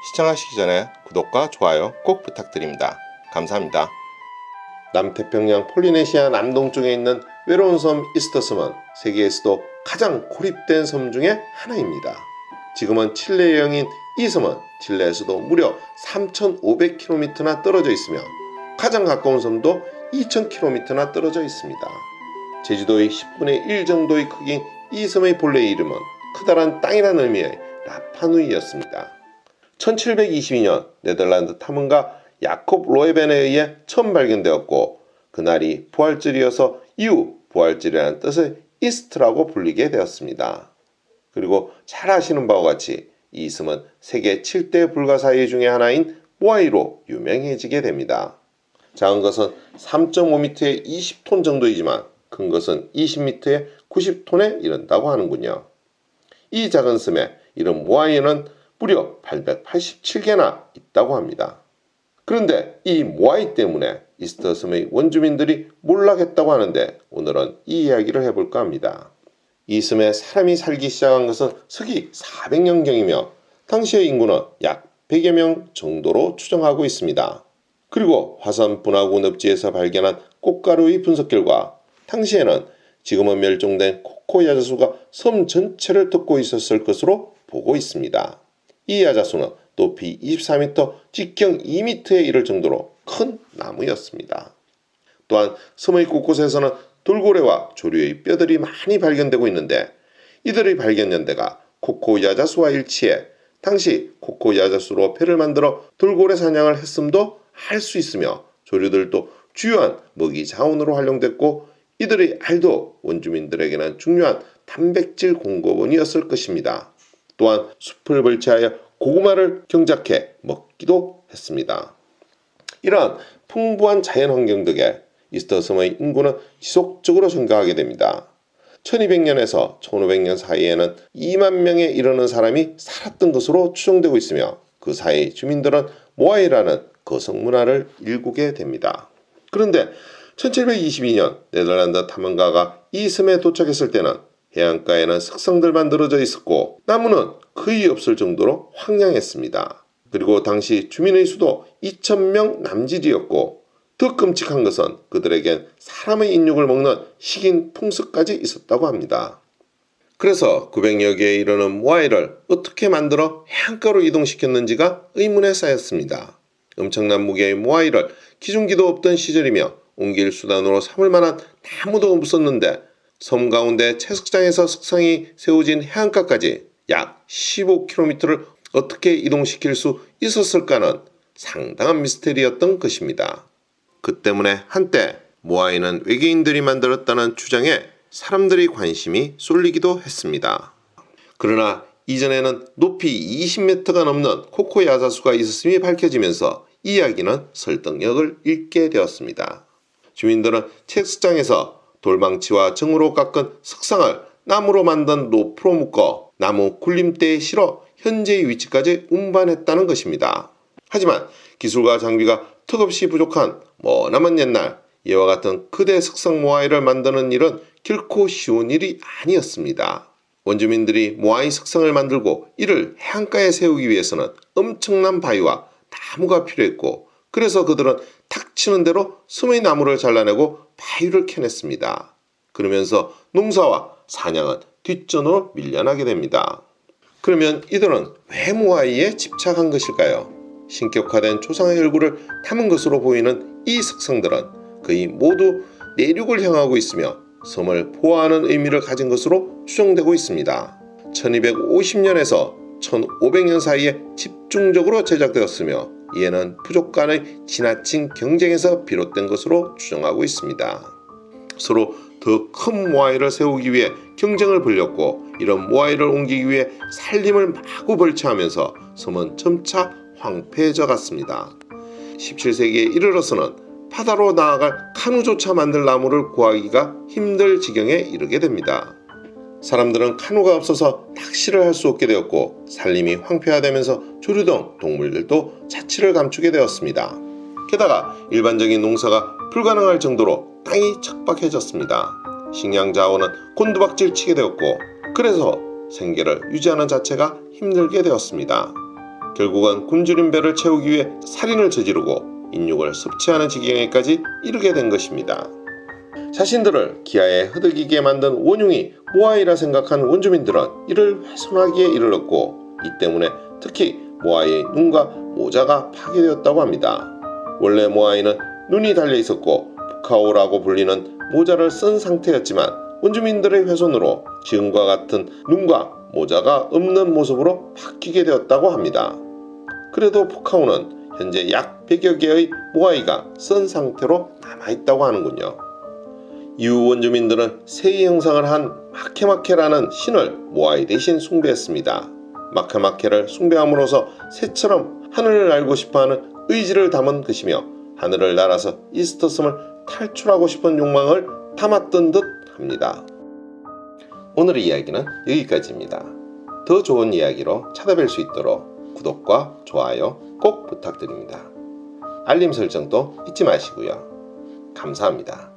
시청하시기 전에 구독과 좋아요 꼭 부탁드립니다. 감사합니다. 남태평양 폴리네시아 남동쪽에 있는 외로운 섬 이스터섬은 세계에서도 가장 고립된 섬 중에 하나입니다. 지금은 칠레 여행인 이 섬은 칠레에서도 무려 3,500km나 떨어져 있으며 가장 가까운 섬도 2,000km나 떨어져 있습니다. 제주도의 10분의 1 정도의 크기인 이 섬의 본래 이름은 크다란 땅이라는 의미의 라파누이였습니다. 1722년 네덜란드 탐험가 야콥 로에벤에 의해 처음 발견되었고 그날이 부활절이어서 이후 부활절이라는 뜻의 이스트라고 불리게 되었습니다. 그리고 잘 아시는 바와 같이 이 섬은 세계 7대 불가사의 중에 하나인 모아이로 유명해지게 됩니다. 작은 것은 3.5m에 20톤 정도이지만 큰 것은 20m에 90톤에 이른다고 하는군요. 이 작은 섬에 이른 모아이는 무려 887개나 있다고 합니다. 그런데 이 모아이 때문에 이스터 섬의 원주민들이 몰락했다고 하는데 오늘은 이 이야기를 해볼까 합니다. 이 섬에 사람이 살기 시작한 것은 서기 400년경이며 당시의 인구는 약 100여 명 정도로 추정하고 있습니다. 그리고 화산 분화구 늪지에서 발견한 꽃가루의 분석 결과 당시에는 지금은 멸종된 코코 야자수가 섬 전체를 덮고 있었을 것으로 보고 있습니다. 이 야자수는 높이 24m, 직경 2m에 이를 정도로 큰 나무였습니다. 또한 섬의 곳곳에서는 돌고래와 조류의 뼈들이 많이 발견되고 있는데 이들의 발견 연대가 코코 야자수와 일치해 당시 코코 야자수로 패를 만들어 돌고래 사냥을 했음도 알 수 있으며 조류들도 주요한 먹이 자원으로 활용됐고 이들의 알도 원주민들에게는 중요한 단백질 공급원이었을 것입니다. 또한 숲을 벌채하여 고구마를 경작해 먹기도 했습니다. 이러한 풍부한 자연 환경 덕에 이스터 섬의 인구는 지속적으로 증가하게 됩니다. 1200년에서 1500년 사이에는 2만 명에 이르는 사람이 살았던 것으로 추정되고 있으며 그 사이 주민들은 모아이라는 거성 문화를 일구게 됩니다. 그런데 1722년 네덜란드 탐험가가 이 섬에 도착했을 때는 해안가에는 석상들만 늘어져 있었고 나무는 거의 없을 정도로 황량했습니다. 그리고 당시 주민의 수도 2,000명 남짓이었고 더 끔찍한 것은 그들에겐 사람의 인육을 먹는 식인 풍습까지 있었다고 합니다. 그래서 900여 개에 이르는 모아이를 어떻게 만들어 해안가로 이동시켰는지가 의문에 쌓였습니다. 엄청난 무게의 모아이를 기중기도 없던 시절이며 옮길 수단으로 삼을 만한 나무도 없었는데 섬 가운데 채석장에서 석상이 세워진 해안가까지 약 15km를 어떻게 이동시킬 수 있었을까는 상당한 미스터리였던 것입니다. 그 때문에 한때 모아이는 외계인들이 만들었다는 주장에 사람들의 관심이 쏠리기도 했습니다. 그러나 이전에는 높이 20m가 넘는 코코 야자수가 있었음이 밝혀지면서 이야기는 설득력을 잃게 되었습니다. 주민들은 채석장에서 돌망치와 정으로 깎은 석상을 나무로 만든 로프로 묶어 나무 굴림대에 실어 현재의 위치까지 운반했다는 것입니다. 하지만 기술과 장비가 턱없이 부족한 머나먼 옛날 이와 같은 거대 석상 모아이를 만드는 일은 결코 쉬운 일이 아니었습니다. 원주민들이 모아이 석상을 만들고 이를 해안가에 세우기 위해서는 엄청난 바위와 나무가 필요했고 그래서 그들은 닥치는 대로 섬의 나무를 잘라내고 바위를 캐냈습니다. 그러면서 농사와 사냥은 뒷전으로 밀려나게 됩니다. 그러면 이들은 왜 모아이에 집착한 것일까요? 신격화된 조상의 얼굴을 담은 것으로 보이는 이 석상들은 거의 모두 내륙을 향하고 있으며 섬을 보호하는 의미를 가진 것으로 추정되고 있습니다. 1250년에서 1500년 사이에 집중적으로 제작되었으며 이에는 부족 간의 지나친 경쟁에서 비롯된 것으로 추정하고 있습니다. 서로 더 큰 모아이를 세우기 위해 경쟁을 벌였고 이런 모아이를 옮기기 위해 살림을 마구 벌채하면서 섬은 점차 황폐해져 갔습니다. 17세기에 이르러서는 바다로 나아갈 카누조차 만들 나무를 구하기가 힘들 지경에 이르게 됩니다. 사람들은 카누가 없어서 낚시를 할 수 없게 되었고 산림이 황폐화되면서 조류 등 동물들도 자취를 감추게 되었습니다. 게다가 일반적인 농사가 불가능할 정도로 땅이 척박해졌습니다. 식량 자원은 곤두박질 치게 되었고 그래서 생계를 유지하는 자체가 힘들게 되었습니다. 결국은 굶주린 배를 채우기 위해 살인을 저지르고 인육을 섭취하는 지경에까지 이르게 된 것입니다. 자신들을 기아에 흐득이게 만든 원흉이 모아이라 생각한 원주민들은 이를 훼손하기에 이르렀고, 이 때문에 특히 모아이의 눈과 모자가 파괴되었다고 합니다. 원래 모아이는 눈이 달려 있었고 푸카오라고 불리는 모자를 쓴 상태였지만 원주민들의 훼손으로 지금과 같은 눈과 모자가 없는 모습으로 바뀌게 되었다고 합니다. 그래도 푸카오는 현재 약 100여 개의 모아이가 쓴 상태로 남아있다고 하는군요. 이후 원주민들은 새의 형상을 한 마케마케라는 신을 모아이 대신 숭배했습니다. 마케마케를 숭배함으로써 새처럼 하늘을 날고 싶어하는 의지를 담은 것이며, 하늘을 날아서 이스터섬을 탈출하고 싶은 욕망을 담았던 듯 합니다. 오늘의 이야기는 여기까지입니다. 더 좋은 이야기로 찾아뵐 수 있도록 구독과 좋아요 꼭 부탁드립니다. 알림 설정도 잊지 마시고요. 감사합니다.